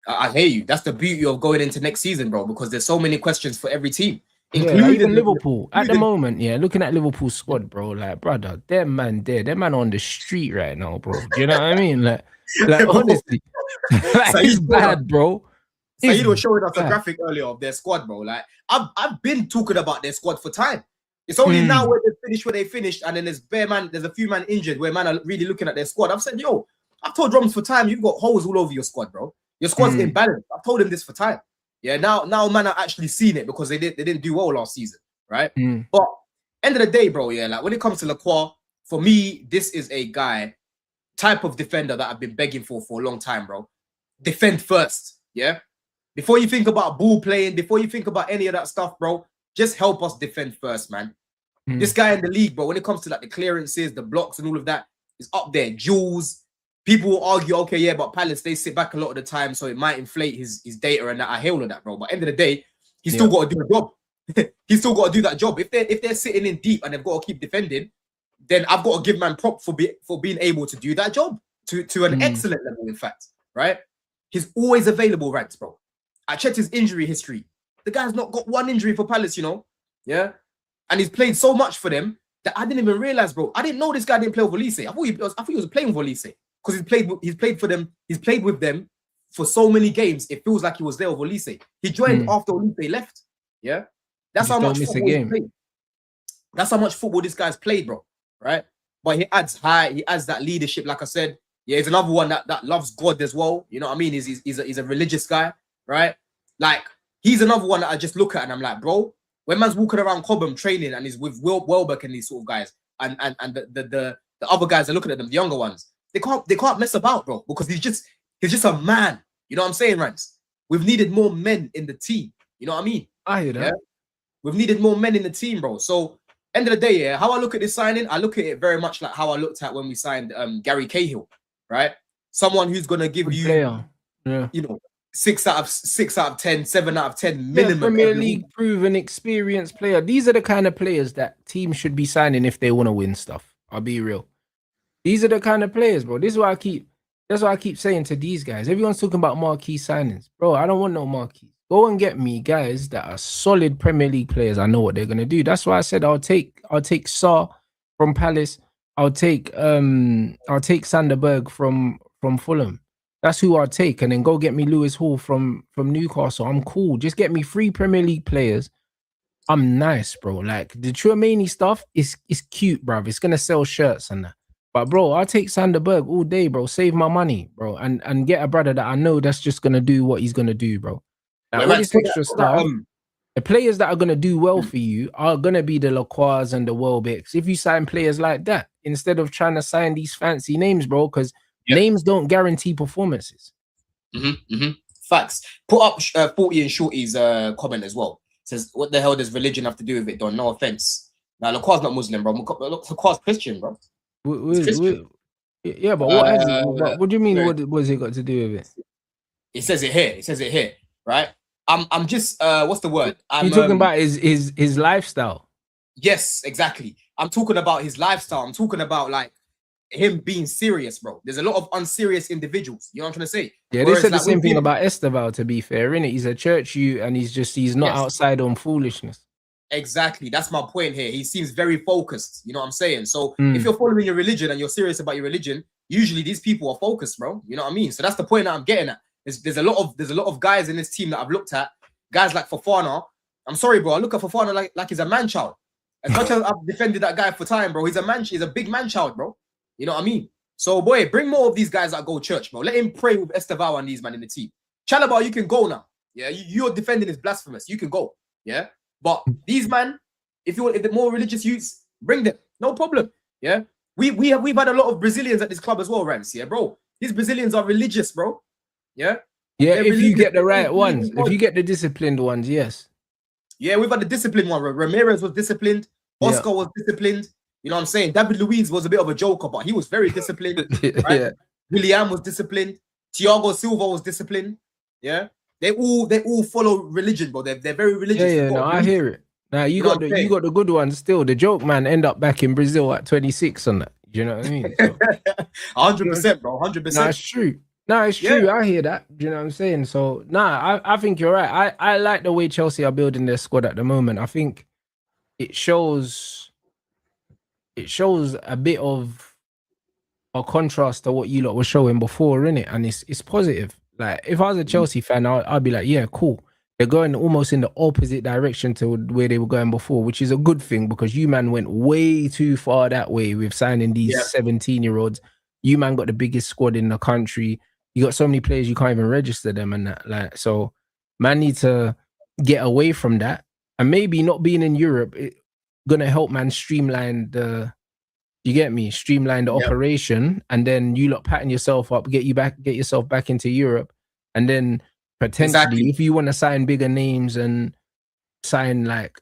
I hear you. That's the beauty of going into next season, bro, because there's so many questions for every team, Yeah, like including even Liverpool at the moment. Yeah, looking at Liverpool's squad, bro. Like, brother, them man on the street right now, bro. Do you know what I mean? Like bro. honestly, like, it's bad, bro. Saeed was showing us a graphic earlier of their squad, bro. Like, I've been talking about their squad for time. It's only now where they finished, and then there's a few man injured where man are really looking at their squad. I've said, yo, I've told Drums for time, you've got holes all over your squad, bro. Your squad's imbalanced. I've told him this for time. Yeah, now man are actually seeing it because they didn't do well last season, right? But end of the day, bro, yeah, like when it comes to Lacroix, for me, this is a type of defender that I've been begging for a long time, bro. Defend first, yeah? Before you think about ball playing, before you think about any of that stuff, bro, just help us defend first, man. This guy in the league, bro, when it comes to like the clearances, the blocks and all of that, is up there. Jules. People will argue, okay, yeah, but Palace, they sit back a lot of the time, so it might inflate his data and that. I hear all of that, bro. But end of the day, he's still got to do the job. He's still got to do that job. If they're sitting in deep and they've got to keep defending, then I've got to give man prop for being able to do that job to an excellent level, in fact, right? He's always available, Ranks, bro. I checked his injury history. The guy's not got one injury for Palace, you know? Yeah? And he's played so much for them that I didn't even realize, bro. I didn't know this guy didn't play with Olise. I thought he was playing with Olise because he's played for them. He's played with them for so many games. It feels like he was there with Olise. He joined after Olise left. Yeah? That's how much football he's played. That's how much football this guy's played, bro. Right? But he adds that leadership, like I said. Yeah, he's another one that loves God as well. You know what I mean? He's a religious guy, right? Like, he's another one that I just look at and I'm like, bro, when man's walking around Cobham training and he's with Welbeck and these sort of guys, and the other guys are looking at them, the younger ones, they can't mess about, bro, because he's just a man. You know what I'm saying, Rance? We've needed more men in the team. You know what I mean? I hear that. Yeah? We've needed more men in the team, bro. So end of the day, yeah, how I look at this signing, I look at it very much like how I looked at when we signed Gary Cahill, right? Someone who's gonna give you, you know, 6 out of 10, 7 out of 10 minimum. Yeah, Premier League proven experienced player. These are the kind of players that teams should be signing if they want to win stuff. I'll be real. These are the kind of players, bro. That's why I keep saying to these guys. Everyone's talking about marquee signings. Bro, I don't want no marquee. Go and get me guys that are solid Premier League players. I know what they're gonna do. That's why I said I'll take Sarr from Palace. I'll take Sanderberg from Fulham. That's who I'll take, and then go get me Lewis Hall from Newcastle. I'm cool. Just get me 3 Premier League players. I'm nice, bro. Like the Tchouaméni stuff is cute, bro. It's gonna sell shirts and that. But bro, I'll take Sanderberg all day, bro. Save my money, bro, and get a brother that I know that's just gonna do what he's gonna do, bro. Like, all this extra stuff. The players that are gonna do well for you are gonna be the Lacroix and the Welbecks. If you sign players like that, instead of trying to sign these fancy names, bro, because names don't guarantee performances. Facts. Put up 40 and Shorty's comment as well. Says, what the hell does religion have to do with it, Don? No offense. Now, Lacroix's not Muslim, bro. Lacroix's Christian, bro. Yeah, but what do you mean? What has it got to do with it? It says it here. Right? I'm just what's the word? You're talking about his lifestyle. Yes, exactly. I'm talking about his lifestyle. I'm talking about like him being serious, bro. There's a lot of unserious individuals. You know what I'm trying to say? Yeah, they said the same thing about Esteval, to be fair, innit? He's a church youth and he's not outside on foolishness. Exactly. That's my point here. He seems very focused. You know what I'm saying? So if you're following your religion and you're serious about your religion, usually these people are focused, bro. You know what I mean? So that's the point that I'm getting at. There's a lot of guys in this team that I've looked at. Guys like Fofana. I'm sorry, bro. I look at Fofana like he's a man child. As much as I've defended that guy for time, bro, he's a big man child, bro. You know what I mean? So, boy, bring more of these guys that go church, bro. Let him pray with Esteval and these man in the team. Chalobah, you can go now. Yeah, you're defending is blasphemous. You can go. Yeah, but these man, if the more religious youths, bring them. No problem. Yeah, we've had a lot of Brazilians at this club as well, Rams. Yeah, bro. These Brazilians are religious, bro. Yeah. Yeah, if you get the right ones, if you get the disciplined ones, yes. Yeah, we've had the disciplined one. Ramirez was disciplined. Oscar was disciplined. You know what I'm saying? David Luiz was a bit of a joker, but he was very disciplined. Right? Yeah. William was disciplined. Thiago Silva was disciplined. Yeah. They all follow religion, bro. They're very religious. Yeah, no, I hear it. Now you got the good ones still. The joke man end up back in Brazil at 26 on that. You know what I mean? So, 100%, bro. 100%. That's true. No, it's Yeah, true. I hear that. Do you know what I'm saying? So, nah, I think you're right. I like the way Chelsea are building their squad at the moment. I think it shows a bit of a contrast to what you lot were showing before, innit? And it's positive. Like if I was a Chelsea fan, I'd be like, yeah, cool. They're going almost in the opposite direction to where they were going before, which is a good thing because you man went way too far that way with signing these yeah, 17-year-olds. You man got the biggest squad in the country. You got so many players you can't even register them and that. Like so, man need to get away from that. And maybe not being in Europe, it gonna help man streamline the you get me? Streamline the yeah. operation, and then you lot patting yourself up, get yourself back into Europe, and then potentially, Exactly. if you want to sign bigger names and sign like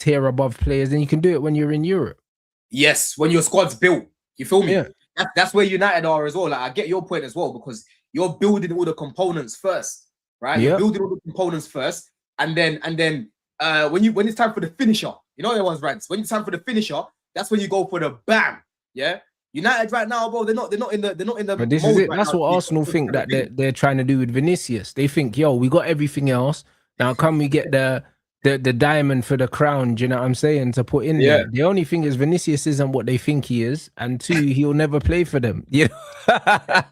tier above players, then you can do it when you're in Europe. Yes, when your squad's built, you feel me? Yeah, That's where United are as well. Like I get your point as well because you're building all the components first, right? You're yeah. building all the components first, and then when it's time for the finisher, you know everyone's rants. When it's time for the finisher, that's when you go for the bam. Yeah, United right now, bro. They're not in the But this is mode it. right That's now. what Arsenal think that they're trying to do with Vinicius. They think, yo, we got everything else. Now can we get the diamond for the crown? Do you know what I'm saying? To put in Yeah, there. The only thing is Vinicius isn't what they think he is, and two, he'll never play for them. You know,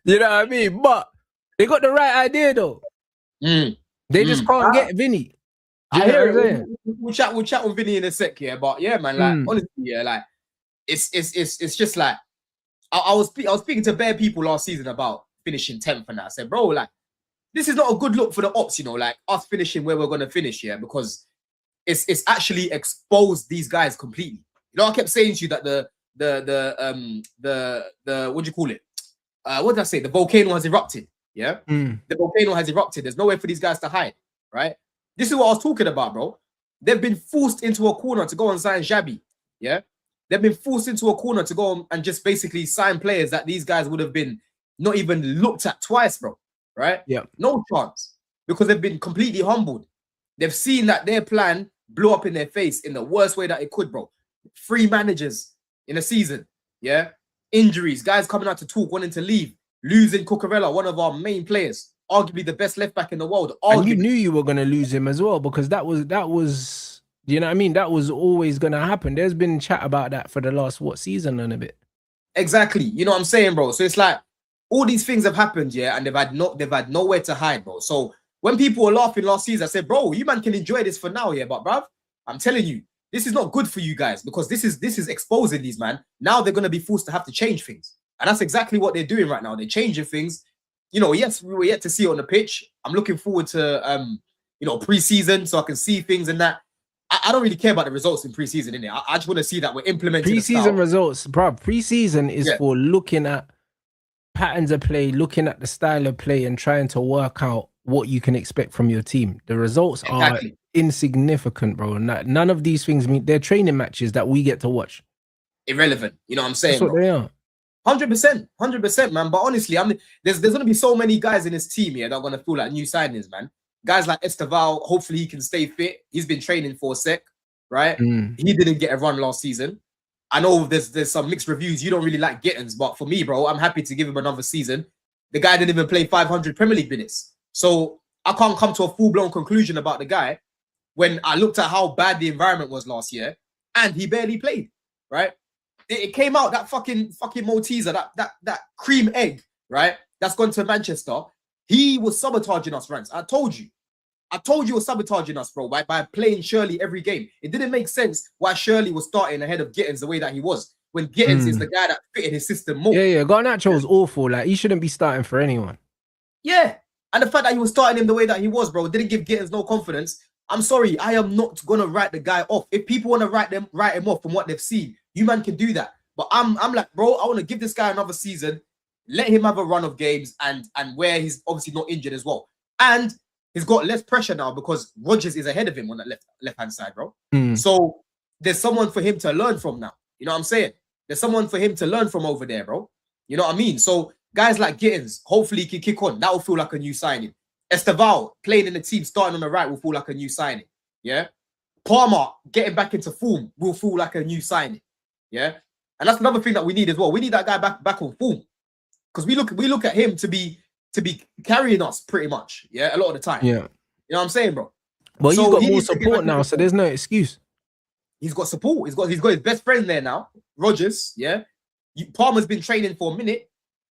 you know what I mean? But they got the right idea though. They just can't get Vinny. Do you I know hear what I'm it. saying? We'll chat with Vinny in a sec, yeah. But yeah, man, like honestly, yeah, like it's just like I was speaking to bare people last season about finishing 10th and that. I said, bro, like this is not a good look for the ops, you know, like us finishing where we're gonna finish, yeah, because it's actually exposed these guys completely. You know, I kept saying to you that the what do you call it? What did I say? The volcano has erupted. Yeah, the volcano has erupted. There's nowhere for these guys to hide, right? This is what I was talking about, bro. They've been forced into a corner to go and sign Xabi. Yeah, they've been forced into a corner to go and just basically sign players that these guys would have been not even looked at twice, bro. Right? Yeah. No chance because they've been completely humbled. They've seen that their plan blew up in their face in the worst way that it could, bro. 3 managers in a season. Yeah, injuries, guys coming out to talk, wanting to leave, losing Cucurella, one of our main players, arguably the best left back in the world. And you knew you were going to lose him as well because that was, you know what I mean? That was always going to happen. There's been chat about that for the last, season and a bit. Exactly. You know what I'm saying, bro? So it's like all these things have happened, yeah, and they've had nowhere to hide, bro. So when people were laughing last season, I said, bro, you man can enjoy this for now, yeah, but bruv, I'm telling you, this is not good for you guys because this is exposing these, man. Now they're going to be forced to have to change things. And that's exactly what they're doing right now. They're changing things. You know, yes, we were yet to see it on the pitch. I'm looking forward to, you know, pre-season so I can see things and that. I don't really care about the results in pre-season, innit? I just want to see that we're implementing pre-season results, bro. Pre-season is for looking at patterns of play, looking at the style of play and trying to work out what you can expect from your team. The results are insignificant, bro. None of these things mean they're training matches that we get to watch. Irrelevant. You know what I'm saying? That's what they are. 100%, man. But honestly, there's going to be so many guys in this team here that are going to feel like new signings, man. Guys like Esteval, hopefully he can stay fit. He's been training for a sec, right? He didn't get a run last season. I know there's some mixed reviews. You don't really like Gittins, but for me, bro, I'm happy to give him another season. The guy didn't even play 500 Premier League minutes. So I can't come to a full-blown conclusion about the guy when I looked at how bad the environment was last year and he barely played, right? It came out, that fucking Malteser, that cream egg, right? That's gone to Manchester. He was sabotaging us, Rance. I told you he was sabotaging us, bro, by playing Shirley every game. It didn't make sense why Shirley was starting ahead of Gittins the way that he was, when Gittins is the guy that fitted his system more. Yeah. Garnacho was awful. Like, he shouldn't be starting for anyone. Yeah. And the fact that he was starting him the way that he was, bro, didn't give Gittins no confidence. I'm sorry, I am not going to write the guy off. If people want to write him off from what they've seen, you man can do that. But I'm like, bro, I want to give this guy another season, let him have a run of games and where he's obviously not injured as well. And he's got less pressure now because Rodgers is ahead of him on that left-hand side, bro. So there's someone for him to learn from now. You know what I'm saying? There's someone for him to learn from over there, bro. You know what I mean? So guys like Gittins, hopefully he can kick on. That will feel like a new signing. Esteval playing in the team, starting on the right, will feel like a new signing. Yeah. Palmer getting back into form will feel like a new signing. Yeah. And that's another thing that we need as well. We need that guy back on form. because we look at him to be carrying us pretty much, yeah, a lot of the time. Yeah. You know what I'm saying, bro? Well, So he's got he more needs to get support back now, into so form. there's no excuse. He's got support. He's got his best friend there now, Rodgers. Yeah, Palmer's been training for a minute.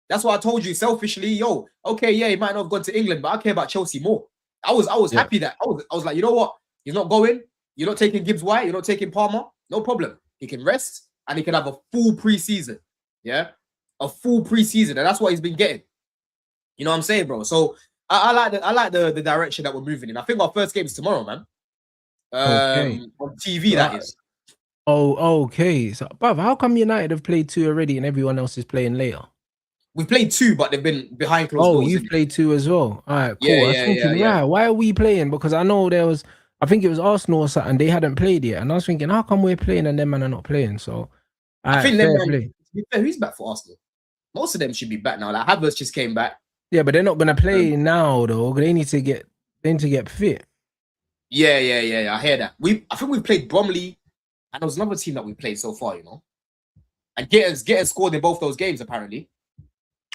That's why I told you selfishly, yo, okay, yeah, he might not have gone to England, but I care about Chelsea more. I was happy that I was like, you know what? He's not going. You're not taking Gibbs White. You're not taking Palmer. No problem. He can rest and he can have a full preseason. Yeah, a full preseason, and that's what he's been getting. You know what I'm saying, bro? So I like the direction that we're moving in. I think our first game is tomorrow, man. On TV, that is. Oh, okay. So, bruv, how come United have played 2 already and everyone else is playing later? We played 2, but they've been behind closed doors. Oh, you've played 2 as well. All right, cool. Yeah, I was thinking, yeah. right, why are we playing? Because I know I think it was Arsenal or something, they hadn't played yet. And I was thinking, how come we're playing and them man are not playing? So, I think fair them play. Who's back for Arsenal? Most of them should be back now. Like Havertz just came back. Yeah, but they're not gonna play now though. They need to get fit. Yeah. I hear that. I think we played Bromley, and there was another team that we played so far, you know. And getting scored in both those games apparently.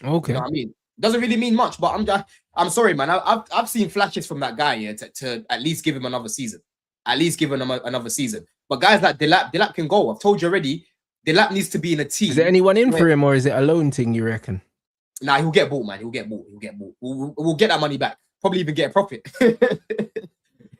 Okay. You know what I mean? Doesn't really mean much, but I'm sorry, man. I've seen flashes from that guy here to at least give him another season. At least give him another season. But guys like Delap can go. I've told you already. Delap needs to be in a team. Is there anyone in for him, or is it a loan thing, you reckon? Nah, he'll get bought, man. He'll get bought. We'll get that money back. Probably even get a profit. You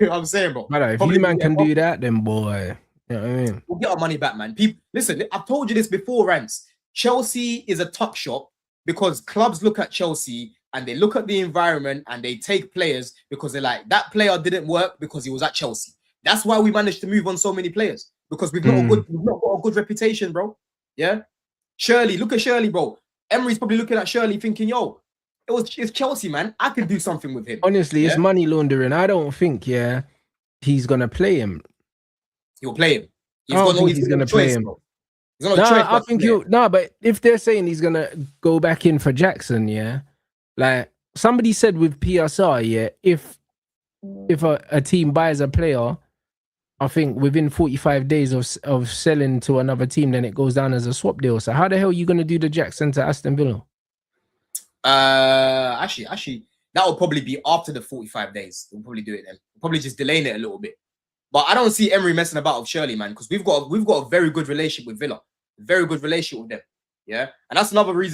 know what I'm saying, bro? Brother, if you man can do that, then boy, you know what I mean? We'll get our money back, man. People, listen, I've told you this before, Rance. Chelsea is a tuck shop because clubs look at Chelsea and they look at the environment and they take players because they're like, that player didn't work because he was at Chelsea. That's why we managed to move on so many players, because we've not got a good reputation, bro. Yeah. Shirley, look at Shirley, bro. Emery's probably looking at Shirley thinking, yo, it's Chelsea, man. I can do something with him. Honestly, it's money laundering. I don't think, he's gonna play him. He'll play him. He's gonna play him. I think but if they're saying he's gonna go back in for Jackson, like somebody said with PSR, if a team buys a player, I think within 45 days of selling to another team, then it goes down as a swap deal. So how the hell are you gonna do the Jackson to Aston Villa? Actually, that will probably be after the 45 days. We'll probably do it then. We'll probably just delaying it a little bit. But I don't see Emery messing about with Shirley, man, because we've got a very good relationship with Villa, very good relationship with them. Yeah, and that's another reason